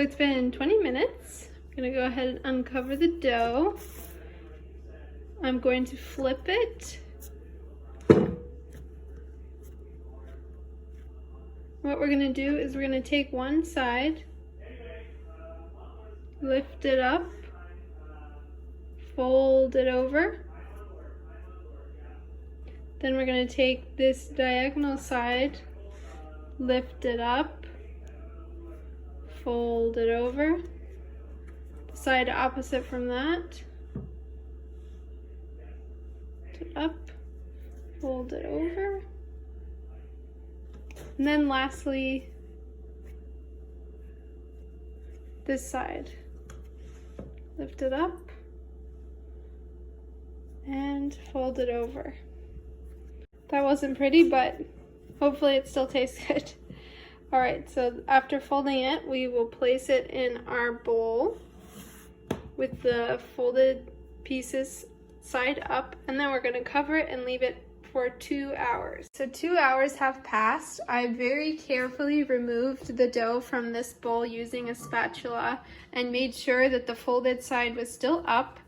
It's been 20 minutes. I'm gonna go ahead and uncover the dough. I'm going to flip it. What we're gonna do is we're gonna take one side, lift it up, fold it over. Then we're gonna take this diagonal side, lift it up, fold it over. The side opposite from that, lift it up, fold it over. And then lastly, this side, lift it up and fold it over. That wasn't pretty, but hopefully it still tastes good. All right, so after folding it, we will place it in our bowl with the folded pieces side up, and then we're gonna cover it and leave it for 2 hours. So 2 hours have passed. I very carefully removed the dough from this bowl using a spatula and made sure that the folded side was still up.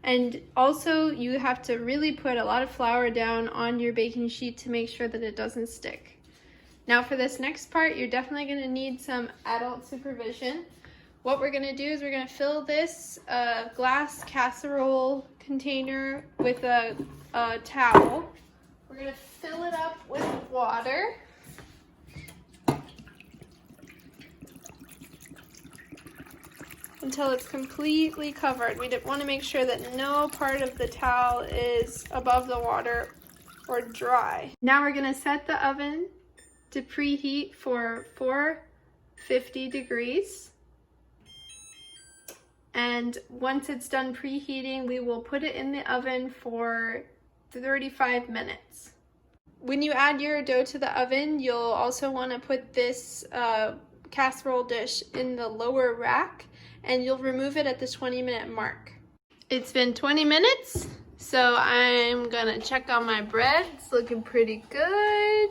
And also you have to really put a lot of flour down on your baking sheet to make sure that it doesn't stick. Now for this next part, you're definitely gonna need some adult supervision. What we're gonna do is we're gonna fill this glass casserole container with a towel. We're gonna fill it up with water. Until it's completely covered. We want to make sure that no part of the towel is above the water or dry. Now we're going to set the oven to preheat for 450 degrees. And once it's done preheating, we will put it in the oven for 35 minutes. When you add your dough to the oven, you'll also want to put this casserole dish in the lower rack, and you'll remove it at the 20-minute mark. It's been 20 minutes, so I'm gonna check on my bread. It's looking pretty good.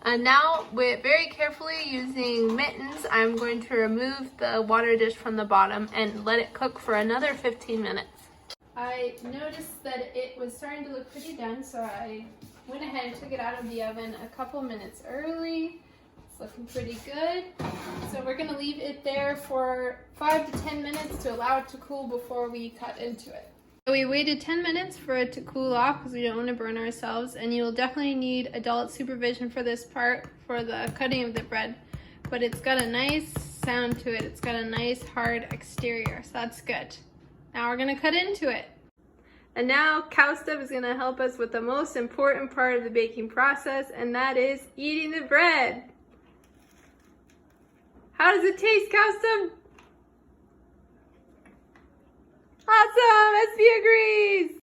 And now, very carefully using mittens, I'm going to remove the water dish from the bottom and let it cook for another 15 minutes. I noticed that it was starting to look pretty done, so I went ahead and took it out of the oven a couple minutes early. It's looking pretty good. So we're gonna leave it there for 5 to 10 minutes to allow it to cool before we cut into it. So we waited 10 minutes for it to cool off because we don't want to burn ourselves, and you'll definitely need adult supervision for this part, for the cutting of the bread. But it's got a nice sound to it. It's got a nice hard exterior, so that's good. Now we're gonna cut into it. And now Kaustubh is gonna help us with the most important part of the baking process, and that is eating the bread. How does it taste, Kaustubh? Awesome! SB agrees!